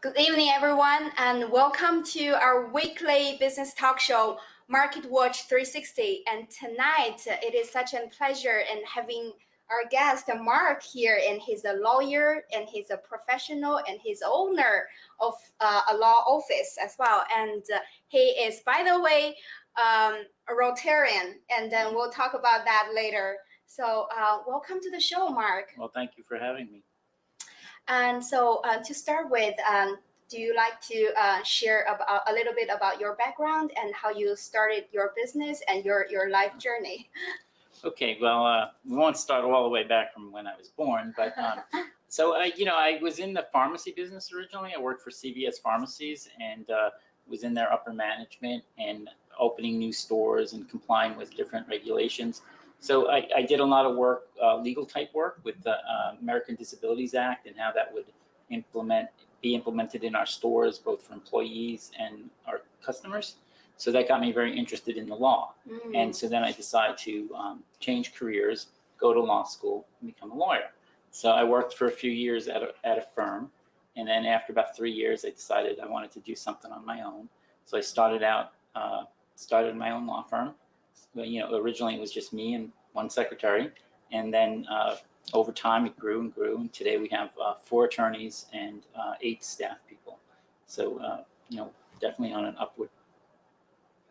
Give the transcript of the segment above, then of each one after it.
Good evening, everyone, and welcome to our weekly business talk show, MarketWatch 360. And tonight, it is such a pleasure in having our guest, Mark, here. And he's a lawyer, and he's a professional, and he's owner of a law office as well. And he is, by the way, a Rotarian, and then we'll talk about that later. So welcome to the show, Mark. Well, thank you for having me. And so to start with, do you like to share a little bit about your background and how you started your business and your life journey? Okay, well, we won't start all the way back from when I was born, but I was in the pharmacy business originally. I worked for CVS Pharmacies and was in their upper management and opening new stores and complying with different regulations. So I did a lot of work, legal type work with the American Disabilities Act and how that would be implemented in our stores, both for employees and our customers. So that got me very interested in the law. And so then I decided to change careers, go to law school, and become a lawyer. So I worked for a few years at a firm. And then after about 3 years, I decided I wanted to do something on my own. So I started my own law firm. Originally it was just me and one secretary, and then over time it grew and grew, and today we have 4 attorneys and 8 staff people. So definitely on an upward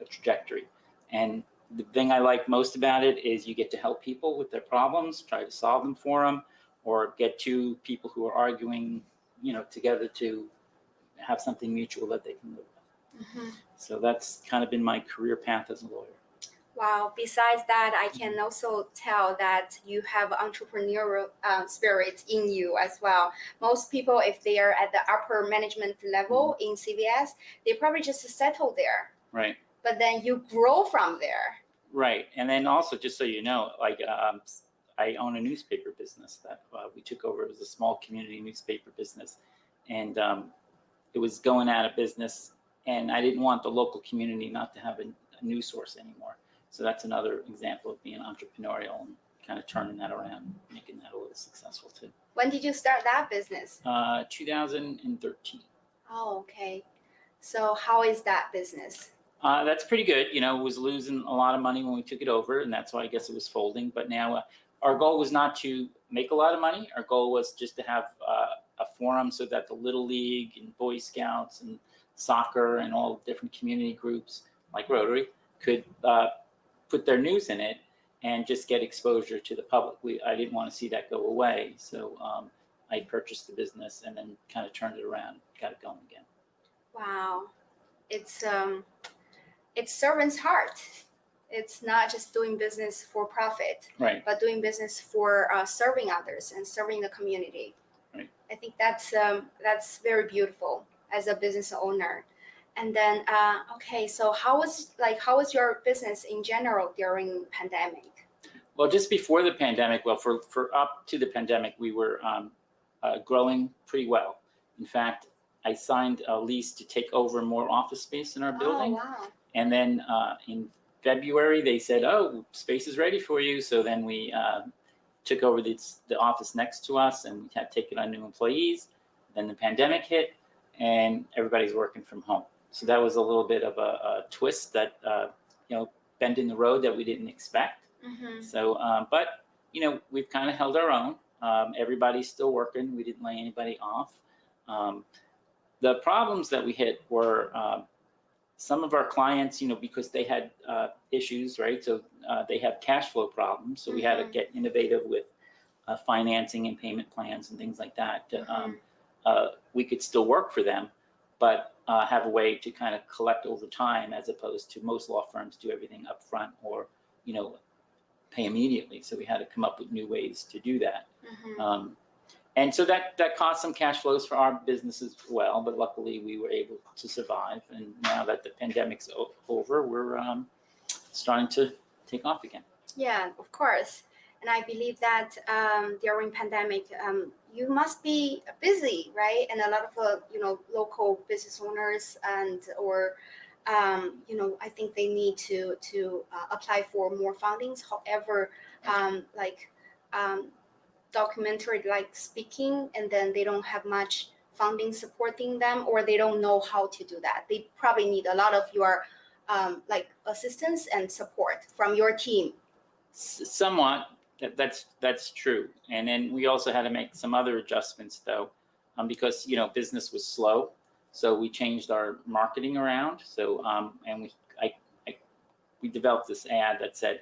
trajectory. And the thing I like most about it is you get to help people with their problems, try to solve them for them, or get 2 people who are arguing, together to have something mutual that they can live with. Mm-hmm. So that's kind of been my career path as a lawyer. Wow. Besides that, I can also tell that you have entrepreneurial spirit in you as well. Most people, if they are at the upper management level in CVS, they probably just settle there. Right. But then you grow from there. Right. And then also, just so you know, I own a newspaper business that we took over. It was a small community newspaper business. And it was going out of business. And I didn't want the local community not to have a news source anymore. So that's another example of being entrepreneurial and kind of turning that around, making that a little successful too. When did you start that business? 2013. Oh, okay. So how is that business? That's pretty good. It was losing a lot of money when we took it over, and that's why I guess it was folding. But now our goal was not to make a lot of money. Our goal was just to have a forum so that the Little League and Boy Scouts and soccer and all different community groups like Rotary could put their news in it and just get exposure to the public. I didn't want to see that go away. So I purchased the business and then kind of turned it around, got it going again. Wow. It's servant's heart. It's not just doing business for profit, right, but doing business for serving others and serving the community. Right. I think that's very beautiful as a business owner. And then, okay, so how was your business in general during pandemic? Well, just before the pandemic, for up to the pandemic, we were growing pretty well. In fact, I signed a lease to take over more office space in our building. Oh, wow. And then in February, they said, oh, space is ready for you. So then we took over the office next to us, and we had to take it on new employees. Then the pandemic hit, and everybody's working from home. So that was a little bit of a twist that, bend in the road that we didn't expect. Mm-hmm. So, but, we've kind of held our own. Everybody's still working. We didn't lay anybody off. The problems that we hit were some of our clients, because they had issues, right? So they have cash flow problems. So we had to get innovative with financing and payment plans and things like that. We could still work for them, but have a way to kind of collect over time, as opposed to most law firms do everything up front or, pay immediately. So we had to come up with new ways to do that. Mm-hmm. And so that caused some cash flows for our business as well, but luckily we were able to survive. And now that the pandemic's over, we're starting to take off again. Yeah, of course. And I believe that during pandemic, you must be busy, right? And a lot of local business owners I think they need to apply for more fundings. However, documentary like speaking, and then they don't have much funding supporting them, or they don't know how to do that? They probably need a lot of your like assistance and support from your team. Somewhat. That's true. And then we also had to make some other adjustments though, because business was slow, so we changed our marketing around. So and we developed this ad that said,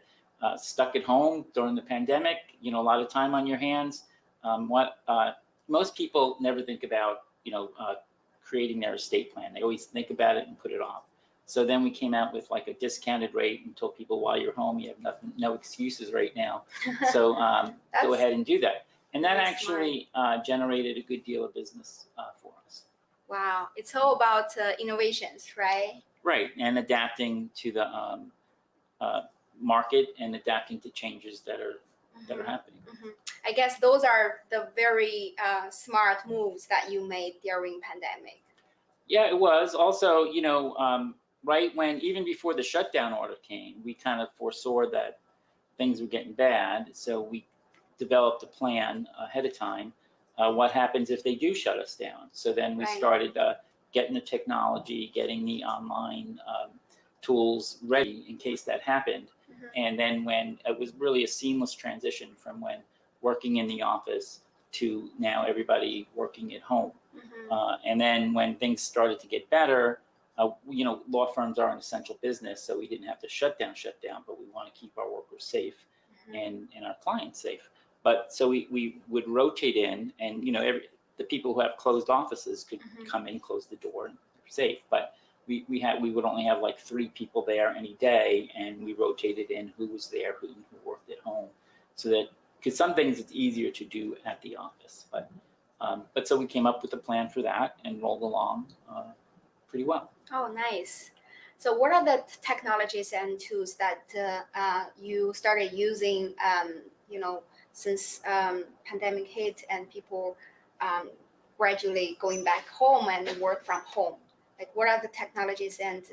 "Stuck at home during the pandemic, a lot of time on your hands." Most people never think about creating their estate plan. They always think about it and put it off. So then we came out with like a discounted rate and told people, while you're home, you have no excuses right now. So go ahead and do that. And that actually generated a good deal of business for us. Wow, it's all about innovations, right? Right, and adapting to the market and adapting to changes that are happening. Mm-hmm. I guess those are the very smart moves that you made during pandemic. Yeah, it was. Also, right when, even before the shutdown order came, we kind of foresaw that things were getting bad. So we developed a plan ahead of time. What happens if they do shut us down? So then we started getting the technology, getting the online tools ready in case that happened. Mm-hmm. And then when it was really a seamless transition from when working in the office to now everybody working at home. Mm-hmm. And then when things started to get better, law firms are an essential business, so we didn't have to shut down, but we want to keep our workers safe. Mm-hmm. and our clients safe. But so we would rotate in, and the people who have closed offices could mm-hmm. come in, close the door, and they're safe. But we would only have like 3 people there any day, and we rotated in who was there, who worked at home, so that, because some things it's easier to do at the office. But so we came up with a plan for that and rolled along pretty well. Oh, nice. So what are the technologies and tools that you started using, since pandemic hit and people gradually going back home and work from home? Like, what are the technologies and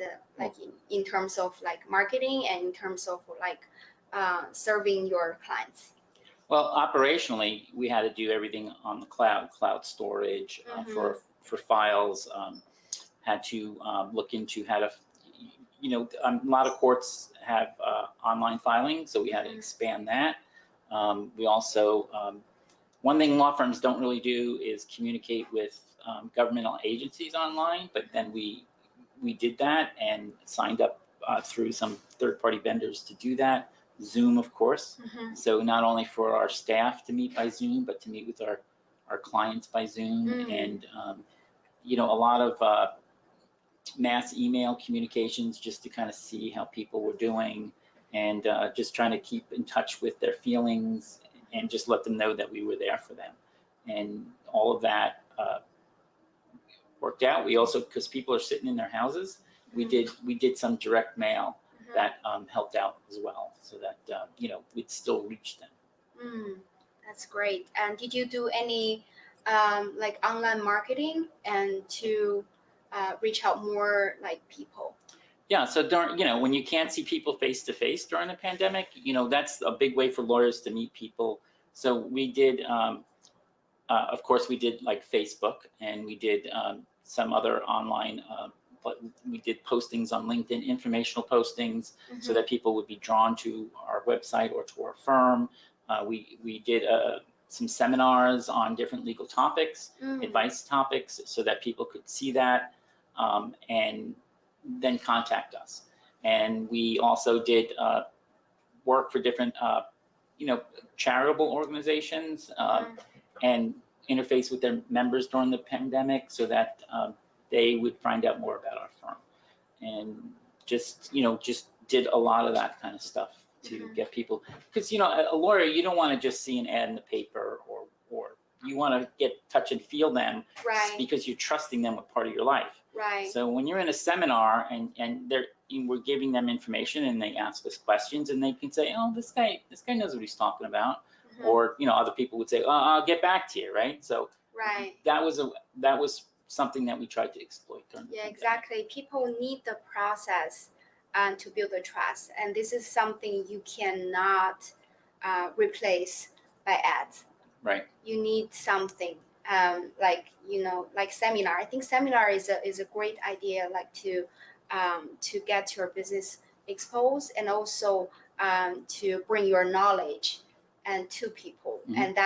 in terms of like marketing and in terms of like serving your clients? Well, operationally, we had to do everything on the cloud storage mm-hmm. for files. Had to look into how to, a lot of courts have online filing, so we had to expand that. We also, one thing law firms don't really do is communicate with governmental agencies online, but then we did that and signed up through some third-party vendors to do that. Zoom, of course. Mm-hmm. So not only for our staff to meet by Zoom, but to meet with our clients by Zoom. Mm. And, a lot of mass email communications just to kind of see how people were doing, and just trying to keep in touch with their feelings and just let them know that we were there for them. And all of that worked out. We also, because people are sitting in their houses, mm-hmm. we did some direct mail mm-hmm. that helped out as well, so that we'd still reach them. That's great. And did you do any like online marketing and to reach out more like people? Yeah, so during, when you can't see people face to face during the pandemic, that's a big way for lawyers to meet people. So we did, of course, we did like Facebook, and we did some other online, but we did postings on LinkedIn, informational postings, mm-hmm. so that people would be drawn to our website or to our firm. We did some seminars on different legal topics, advice topics, so that people could see that. And then contact us. And we also did work for different, charitable organizations and interface with their members during the pandemic, so that they would find out more about our firm. And just did a lot of that kind of stuff to get people, because a lawyer, you don't want to just see an ad in the paper, or you want to get touch and feel them, right, because you're trusting them with part of your life. Right. So when you're in a seminar and we're giving them information, and they ask us questions, and they can say, "Oh, this guy knows what he's talking about," mm-hmm. or other people would say, "Oh, I'll get back to you," right? So right. that was something that we tried to exploit during the pandemic. Exactly. People need the process to build the trust, and this is something you cannot replace by ads. Right. You need something like seminar. I think seminar is a great idea, like to get your business exposed, and also to bring your knowledge and to people, and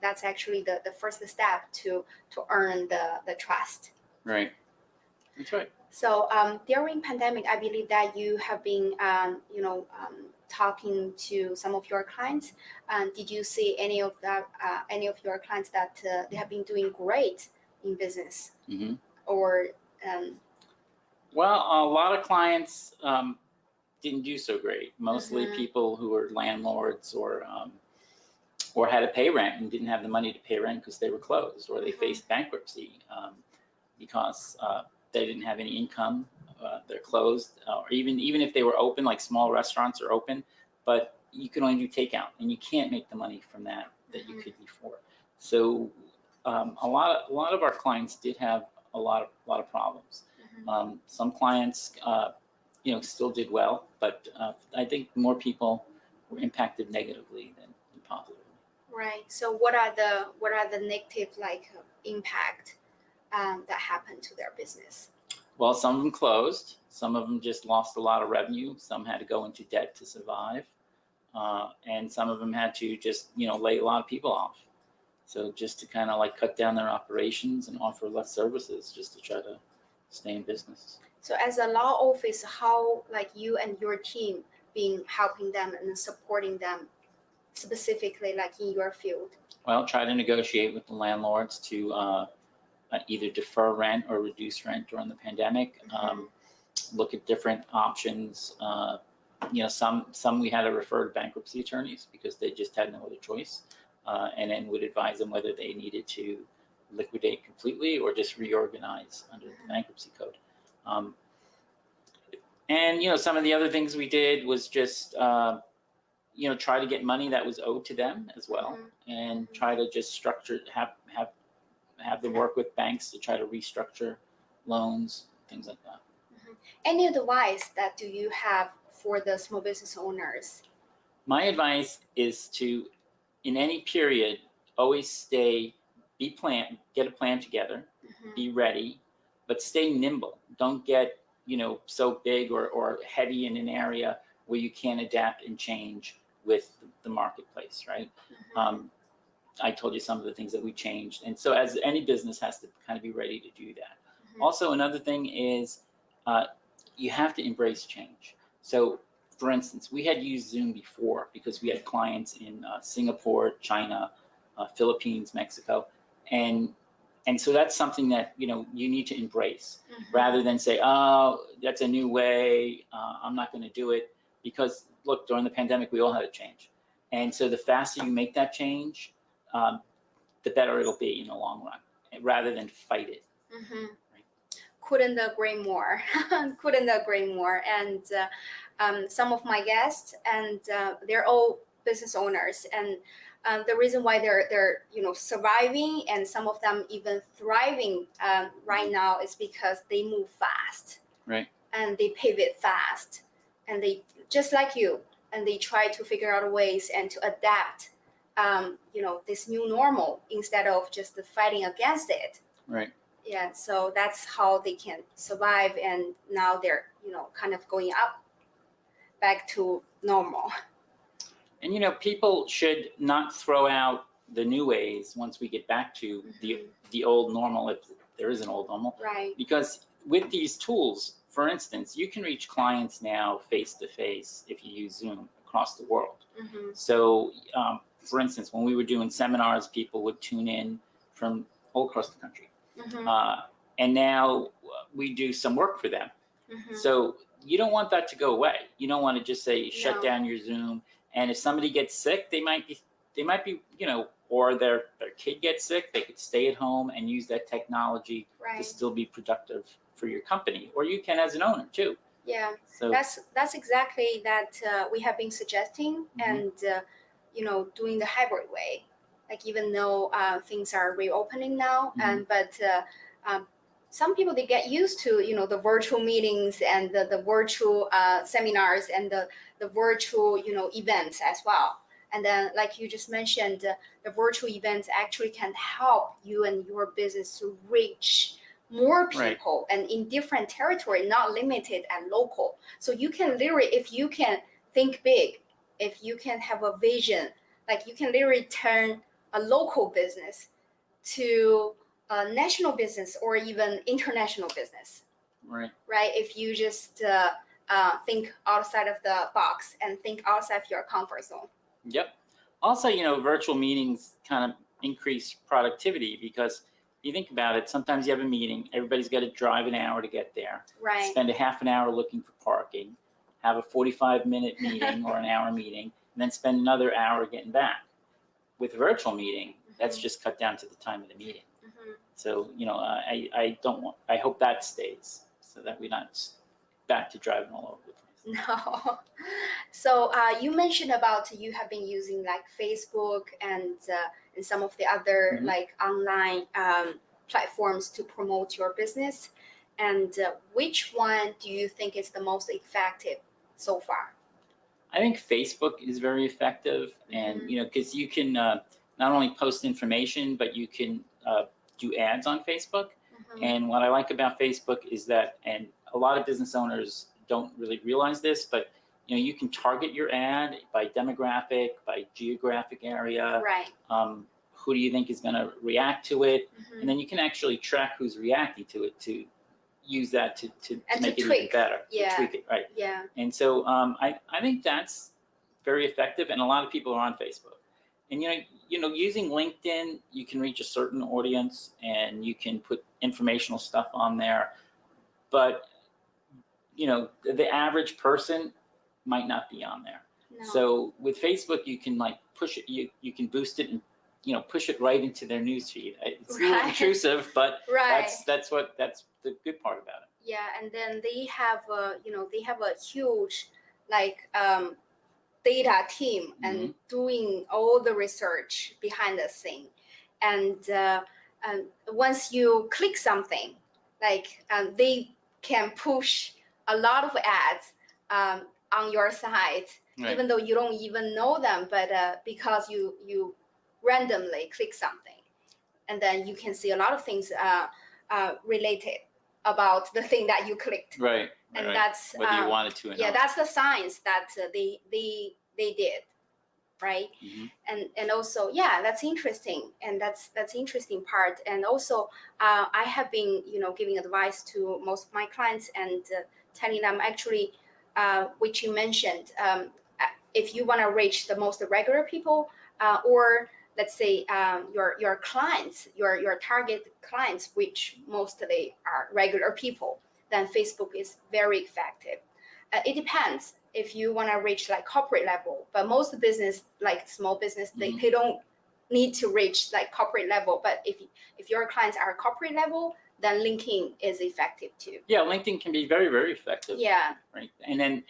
that's actually the first step to earn the trust. Right. That's right. So during pandemic, I believe that you have been talking to some of your clients. Did you see any of your clients that they have been doing great in business, or Well, a lot of clients didn't do so great. Mostly people who were landlords or had to pay rent and didn't have the money to pay rent because they were closed, or they faced bankruptcy because they didn't have any income. They're closed, or even if they were open, like small restaurants are open, but you can only do takeout, and you can't make the money from that you could before. So a lot of our clients did have a lot of problems. Some clients, still did well, but I think more people were impacted negatively than positively. Right. So what are the negative impact that happened to their business? Well, some of them closed. Some of them just lost a lot of revenue. Some had to go into debt to survive, and some of them had to just lay a lot of people off. So just to kind of cut down their operations and offer less services, just to try to stay in business. So as a law office, how you and your team been helping them and supporting them, specifically in your field? Well, try to negotiate with the landlords to either defer rent or reduce rent during the pandemic. Look at different options. Some we had to refer to bankruptcy attorneys because they just had no other choice, and then would advise them whether they needed to liquidate completely or just reorganize under the bankruptcy code. And some of the other things we did was just try to get money that was owed to them as well, and try to just structure have them work with banks to try to restructure loans, things like that. Any advice that do you have for the small business owners? My advice is to, in any period, always get a plan together, be ready, but stay nimble. Don't get so big or heavy in an area where you can't adapt and change with the marketplace, right? I told you some of the things that we changed. And so as any business has to kind of be ready to do that. Also, another thing is you have to embrace change. So for instance, we had used Zoom before because we had clients in Singapore, China, Philippines, Mexico. And so that's something that, you need to embrace rather than say, oh, that's a new way. I'm not going to do it. Because look, during the pandemic, we all had to change. And so the faster you make that change, the better it'll be in the long run, rather than fight it. Right? Couldn't agree more. Couldn't agree more. And some of my guests, and they're all business owners, and the reason why they're surviving, and some of them even thriving right now, is because they move fast, right? And they pivot fast, and they just like you, and they try to figure out ways and to adapt this new normal instead of just fighting against it. Right. Yeah, so that's how they can survive, and now they're kind of going up back to normal. And people should not throw out the new ways once we get back to the old normal, if there is an old normal. Right. Because with these tools, for instance, you can reach clients now face to face if you use Zoom across the world. So for instance, when we were doing seminars, people would tune in from all across the country. And now we do some work for them. So you don't want that to go away. You don't want to just say shut down your Zoom. And if somebody gets sick, they might be, or their kid gets sick, they could stay at home and use that technology to still be productive for your company, or you can as an owner too. Yeah, so that's exactly that we have been suggesting, and doing the hybrid way. Even though things are reopening now, but some people, they get used to the virtual meetings and the virtual seminars and the virtual events as well. And then, like you just mentioned, the virtual events actually can help you and your business to reach more people and in different territory, not limited and local. So you can literally, if you can think big, if you can have a vision, like you can literally turn a local business to a national business or even international business. Right. If you just think outside of the box and think outside of your comfort zone. Yep. Also, virtual meetings kind of increase productivity because you think about it, sometimes you have a meeting, everybody's got to drive an hour to get there, spend a half an hour looking for parking, have a 45-minute meeting or an hour meeting, and then spend another hour getting back. With a virtual meeting, that's just cut down to the time of the meeting. So, I hope that stays so that we're not back to driving all over the place. No. So you mentioned about you have been using like Facebook and some of the other like online platforms to promote your business. And which one do you think is the most effective so far? I think Facebook is very effective, and because you can not only post information, but you can do ads on Facebook. And what I like about Facebook is that, and a lot of business owners don't really realize this, but you can target your ad by demographic, by geographic area. Who do you think is going to react to it? And then you can actually track who's reacting to it to use that to make it even better. To tweak it, right? And so I think that's very effective, and a lot of people are on Facebook. And using LinkedIn, you can reach a certain audience, and you can put informational stuff on there. But the average person might not be on there. So with Facebook, you can like push it. You can boost it and push it right into their newsfeed. It's a little intrusive, but that's the good part about it. Yeah, and then they have a huge like data team and doing all the research behind the scene. And once you click something, like they can push a lot of ads on your site, even though you don't even know them, but because you randomly click something, and then you can see a lot of things related about the thing that you clicked. And that's whether you wanted to or not. Yeah, that's the science that they did, right? And also, that's interesting, and that's interesting part. And also, I have been giving advice to most of my clients and telling them actually, which you mentioned, if you want to reach the most regular people, or let's say your clients, your target clients, which mostly are regular people, then Facebook is very effective. It depends if you want to reach like corporate level, but most business, like small business, they don't need to reach like corporate level. But if your clients are corporate level, then LinkedIn is effective too. Yeah, LinkedIn can be very, very effective. Yeah. Right. And then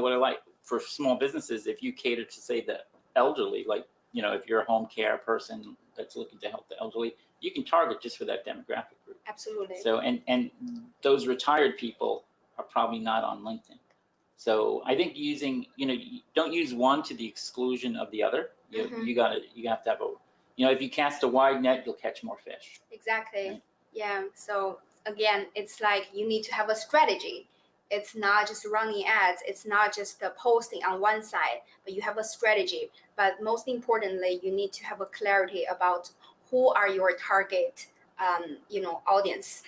what I like for small businesses, if you cater to say the elderly, like if you're a home care person that's looking to help the elderly, you can target just for that demographic group. Absolutely. So and those retired people are probably not on LinkedIn. So I think using don't use one to the exclusion of the other. You have to have if you cast a wide net, you'll catch more fish. Exactly. Right? Yeah. So again, it's like you need to have a strategy. It's not just running ads. It's not just posting on one side, but you have a strategy. But most importantly, you need to have a clarity about who are your target, audience.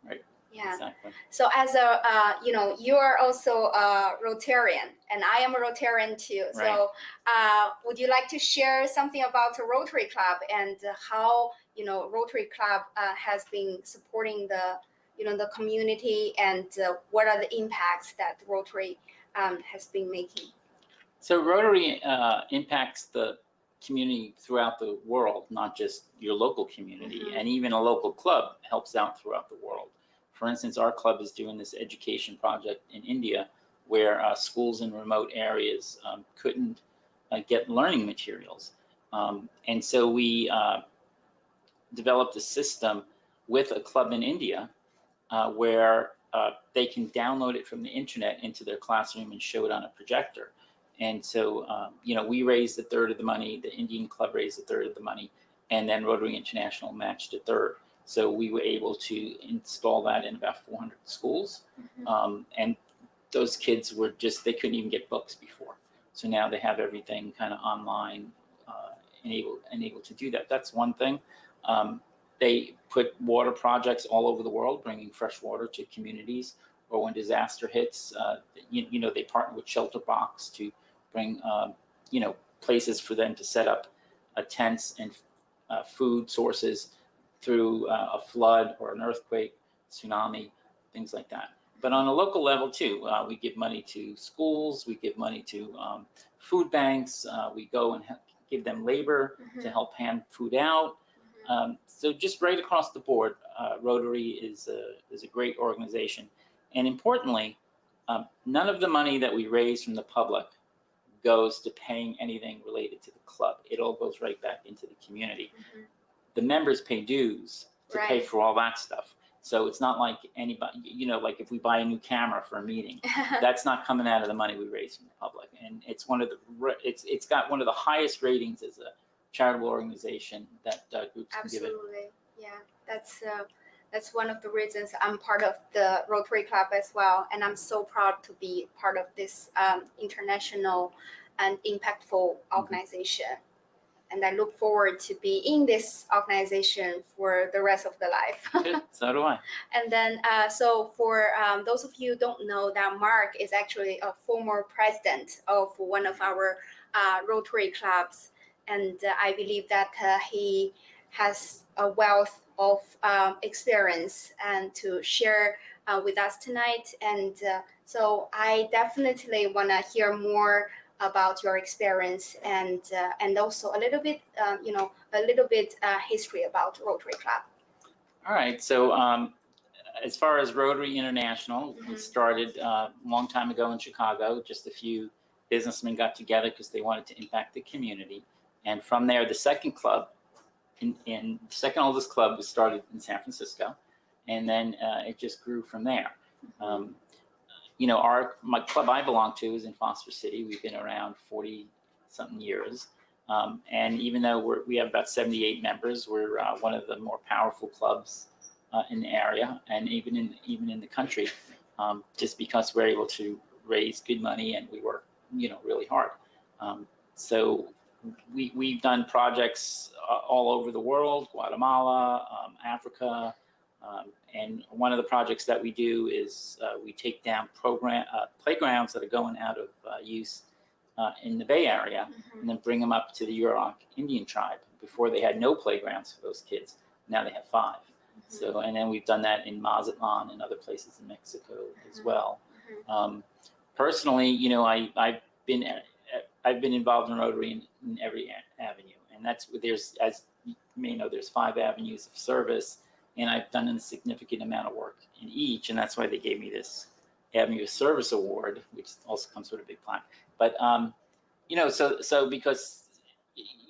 Right. Yeah. Exactly. So as a, you are also a Rotarian, and I am a Rotarian too. Right. So would you like to share something about the Rotary Club and how, Rotary Club has been supporting the community, and what are the impacts that Rotary has been making? So Rotary impacts the community throughout the world, not just your local community, and even a local club helps out throughout the world. For instance, our club is doing this education project in India where schools in remote areas couldn't get learning materials. And so we developed a system with a club in India where they can download it from the internet into their classroom and show it on a projector. And so, we raised a third of the money, the Indian Club raised a third of the money, and then Rotary International matched a third. So we were able to install that in about 400 schools. And those kids were they couldn't even get books before. So now they have everything kind of online and able to do that. That's one thing. They put water projects all over the world, bringing fresh water to communities. Or when disaster hits, they partner with Shelter Box to bring, places for them to set up tents and food sources through a flood or an earthquake, tsunami, things like that. But on a local level too, we give money to schools, we give money to food banks, we go and give them labor to help hand food out. So just right across the board, Rotary is a great organization. And importantly, none of the money that we raise from the public goes to paying anything related to the club. It all goes right back into the community. The members pay dues to pay for all that stuff. So it's not like anybody, like if we buy a new camera for a meeting, that's not coming out of the money we raise from the public. And it's it's got one of the highest ratings as a charitable organization that groups can give it. Absolutely, yeah. That's one of the reasons I'm part of the Rotary Club as well, and I'm so proud to be part of this international and impactful organization. And I look forward to be in this organization for the rest of the life. Good. So do I. And then, so for those of you who don't know, that Mark is actually a former president of one of our Rotary clubs, and I believe that he has a wealth of experience and to share with us tonight. And so I definitely want to hear more about your experience and also a little bit, history about Rotary Club. All right. So as far as Rotary International, we started a long time ago in Chicago. Just a few businessmen got together because they wanted to impact the community. And from there, the second club, in the second oldest club, was started in San Francisco, and then it just grew from there. My club I belong to is in Foster City. We've been around 40-something years, and even though we have about 78 members, we're one of the more powerful clubs in the area, and even in the country, just because we're able to raise good money and we work, really hard. So we've done projects all over the world, Guatemala, Africa, and one of the projects that we do is we take down playgrounds that are going out of use in the Bay Area, and then bring them up to the Yurok Indian tribe. Before they had no playgrounds for those kids, now they have 5. So, and then we've done that in Mazatlan and other places in Mexico as well. Personally, I've been involved in Rotary in every avenue, and there's, as you may know, there's 5 avenues of service, and I've done a significant amount of work in each, and that's why they gave me this Avenue of Service Award, which also comes with a big plaque. But so because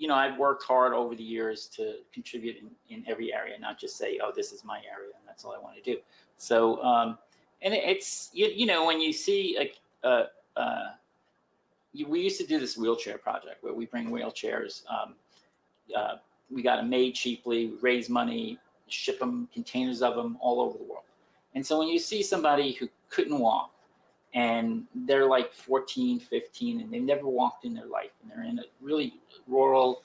I've worked hard over the years to contribute in every area, not just say, oh, this is my area and that's all I want to do. So and it's when you see we used to do this wheelchair project where we bring wheelchairs. We got them made cheaply, raise money, ship them, containers of them all over the world. And so when you see somebody who couldn't walk and they're like 14, 15, and they've never walked in their life, and they're in a really rural,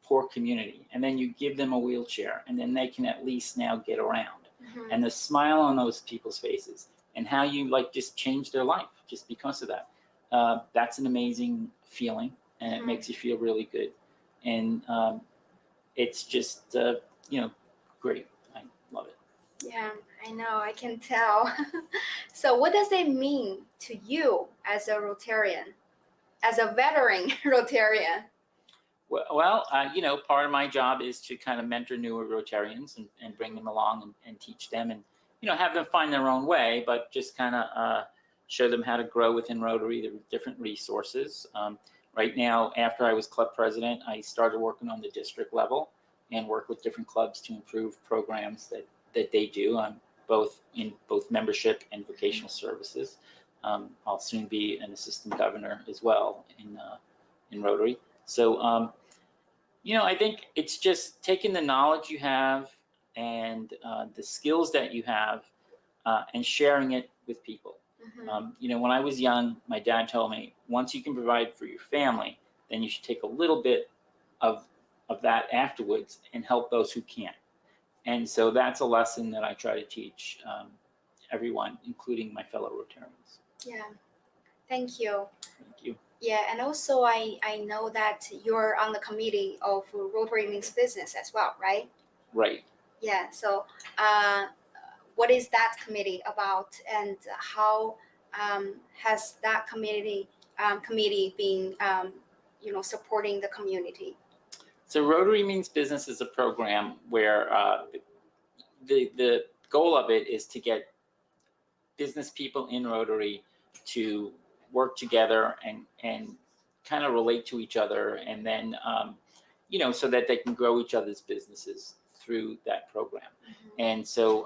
poor community, and then you give them a wheelchair, and then they can at least now get around. And the smile on those people's faces, and how you just change their life just because of that. That's an amazing feeling, and it makes you feel really good. And it's just, great. I love it. Yeah, I know, I can tell. So what does it mean to you as a Rotarian, as a veteran Rotarian? Well, part of my job is to kind of mentor newer Rotarians and bring them along and teach them and, have them find their own way, but just kind of show them how to grow within Rotary, the different resources. Right now, after I was club president, I started working on the district level and work with different clubs to improve programs that they do. I'm in both membership and vocational services. I'll soon be an assistant governor as well in Rotary. So, I think it's just taking the knowledge you have and the skills that you have and sharing it with people. When I was young, my dad told me, once you can provide for your family, then you should take a little bit of that afterwards and help those who can't. And so that's a lesson that I try to teach everyone, including my fellow Rotarians. Yeah, thank you. Thank you. Yeah, and also I know that you're on the committee of Rotary Means Business as well, right? Right. Yeah, so what is that committee about, and how has that committee been supporting the community? So Rotary Means Business is a program where the goal of it is to get business people in Rotary to work together and kind of relate to each other, and then so that they can grow each other's businesses through that program. And so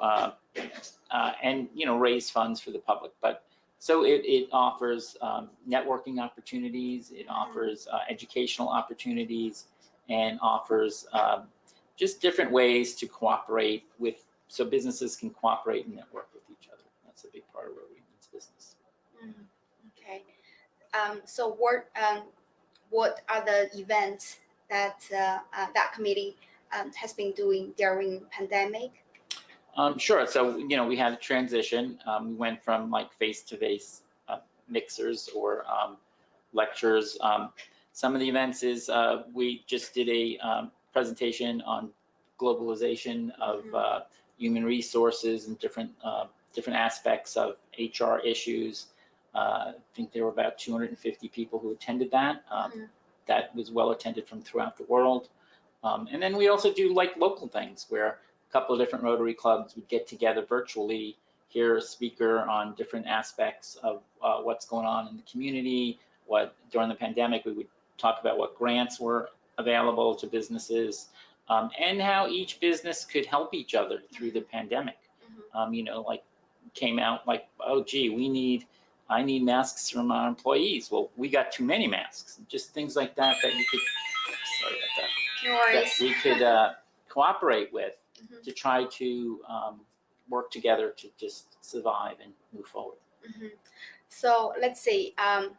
raise funds for the public. But so it offers networking opportunities, it offers educational opportunities, and offers just different ways to cooperate so businesses can cooperate and network with each other. That's a big part of Rotary Means Business. Okay. So what are the events that that committee has been doing during pandemic? Sure. So, we had a transition. We went from like face-to-face mixers or lectures. Some of the events is we just did a presentation on globalization of human resources and different aspects of HR issues. I think there were about 250 people who attended that. That was well attended from throughout the world. And then we also do like local things where a couple of different Rotary clubs would get together virtually, hear a speaker on different aspects of what's going on in the community. During the pandemic, we would talk about what grants were available to businesses, and how each business could help each other through the pandemic. Like came out like, oh, gee, I need masks from our employees. Well, we got too many masks. Just things like that you could, sorry about that. No worries. That we could cooperate with to try to work together to just survive and move forward. So let's see. I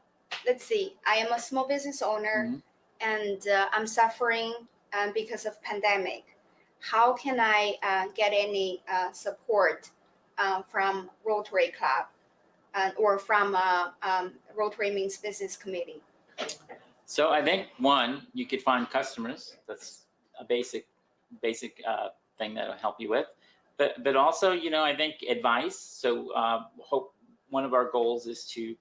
am a small business owner, and I'm suffering because of pandemic. How can I get any support from Rotary Club or from Rotary Means Business Committee? So I think one, you could find customers. That's a basic thing that'll help you with. But also, I think advice. So one of our goals is to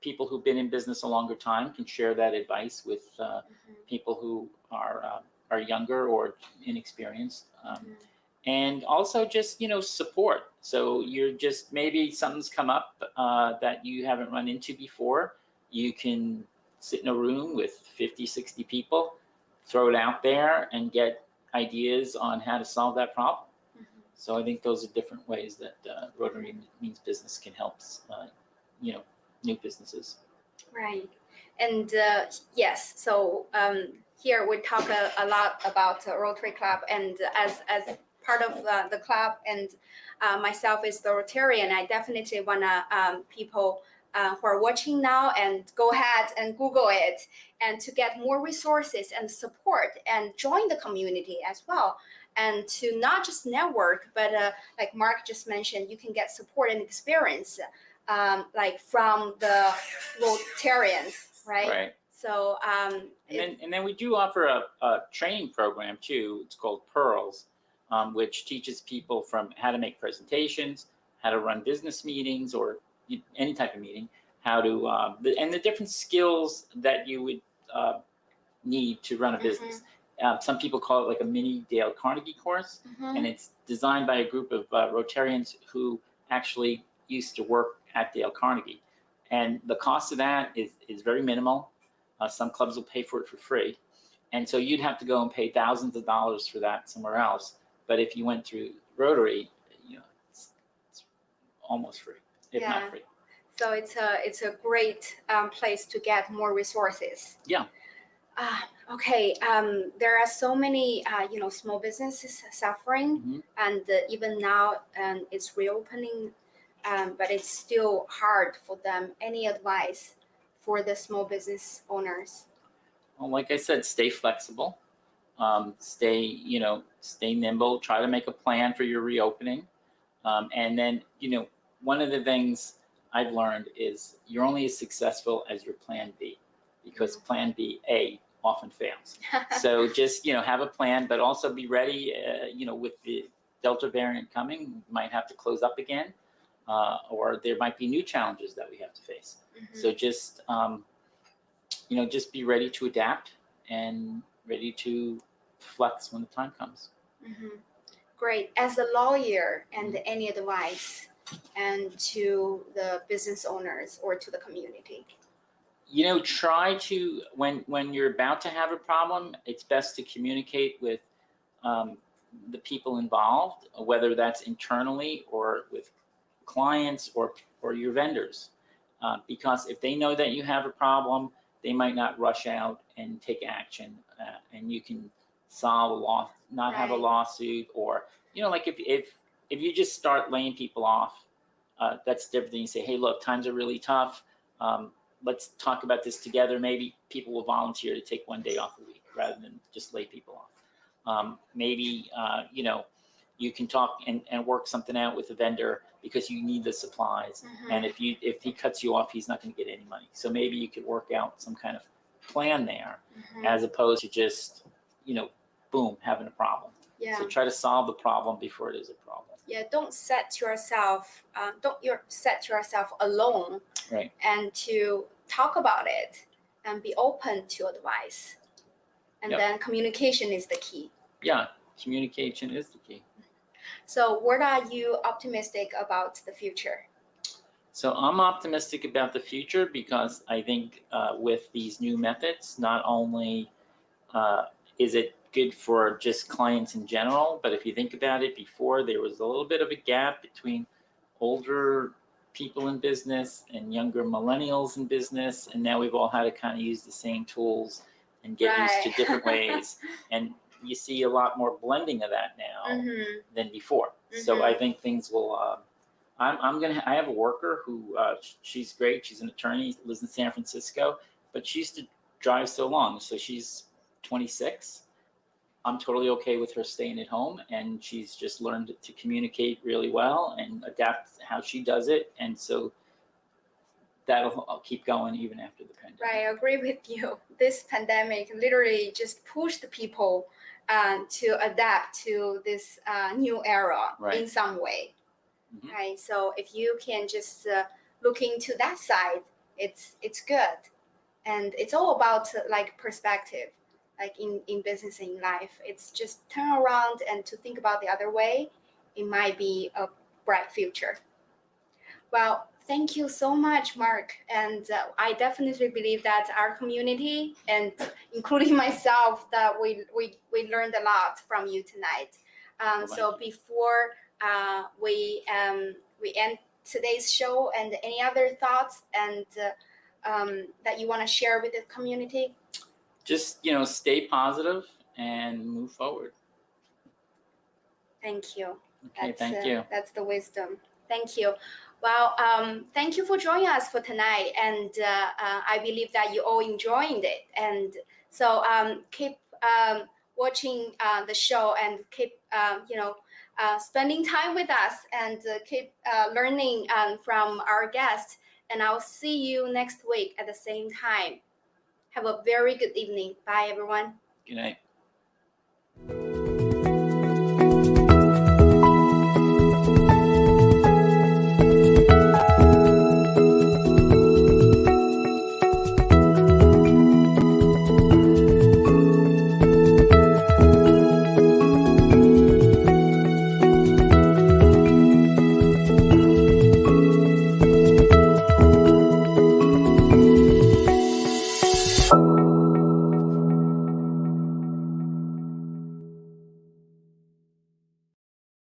people who've been in business a longer time can share that advice with people who are younger or inexperienced. And also just, support. So you're just, maybe something's come up that you haven't run into before. You can sit in a room with 50, 60 people, throw it out there and get ideas on how to solve that problem. So I think those are different ways that Rotary Means Business can help, new businesses. Right. And yes, so here we talk a lot about Rotary Club, and as part of the club, and myself as the Rotarian, I definitely want to people who are watching now and go ahead and Google it, and to get more resources and support and join the community as well, and to not just network, but like Mark just mentioned, you can get support and experience like from the Rotarians, right? Right. So and then we do offer a training program too. It's called Pearls, which teaches people from how to make presentations, how to run business meetings or any type of meeting, how to and the different skills that you would need to run a business. Some people call it like a mini Dale Carnegie course, and it's designed by a group of Rotarians who actually used to work at Dale Carnegie. And the cost of that is very minimal. Some clubs will pay for it for free. And so you'd have to go and pay thousands of dollars for that somewhere else. But if you went through Rotary, it's almost free, if not free. So it's a great place to get more resources. Yeah. Okay. There are so many small businesses suffering, Mhm. and even now it's reopening, but it's still hard for them. Any advice for the small business owners? Well, like I said, stay flexible. Stay nimble. Try to make a plan for your reopening. And then, one of the things I've learned is you're only as successful as your plan B, because plan B, A, often fails. So just, have a plan, but also be ready, with the Delta variant coming, you might have to close up again, or there might be new challenges that we have to face. So just, just be ready to adapt and ready to flex when the time comes. Great. As a lawyer, and any advice and to the business owners or to the community? Try to, when you're about to have a problem, it's best to communicate with the people involved, whether that's internally or with clients or your vendors, because if they know that you have a problem, they might not rush out and take action, and you can solve a loss, not have a Right. lawsuit, or like if you just start laying people off, that's different than you say, hey, look, times are really tough. Let's talk about this together. Maybe people will volunteer to take one day off a week rather than just lay people off. Maybe you can talk and work something out with a vendor because you need the supplies. And if he cuts you off, he's not going to get any money. So maybe you could work out some kind of plan there, as opposed to just boom, having a problem. Yeah. So try to solve the problem before it is a problem. Yeah, don't set yourself alone. Right. And to talk about it and be open to advice. And then communication is the key. Yeah, communication is the key. So what are you optimistic about the future? So I'm optimistic about the future because I think with these new methods, not only is it good for just clients in general, but if you think about it, before there was a little bit of a gap between older people in business and younger millennials in business, and now we've all had to kind of use the same tools and get used to different ways, and you see a lot more blending of that now than before. So I think things will. I have a worker who she's great. She's an attorney, lives in San Francisco, but she used to drive so long. So she's 26. I'm totally okay with her staying at home, and she's just learned to communicate really well and adapt how she does it. And so I'll keep going even after the pandemic. Right, I agree with you. This pandemic literally just pushed people to adapt to this new era in some way. Right. So if you can just look into that side, it's good, and it's all about like perspective, like in business and in life. It's just turn around and to think about the other way. It might be a bright future. Well, thank you so much, Mark. And I definitely believe that our community, and including myself, that we learned a lot from you tonight. So before we end today's show, and any other thoughts and that you want to share with the community? Just stay positive and move forward. Thank you. Okay, thank you. That's the wisdom. Thank you. Well, thank you for joining us for tonight, and I believe that you all enjoyed it. And so keep watching the show, and keep spending time with us, and keep learning from our guests. And I'll see you next week at the same time. Have a very good evening. Bye, everyone. Good night.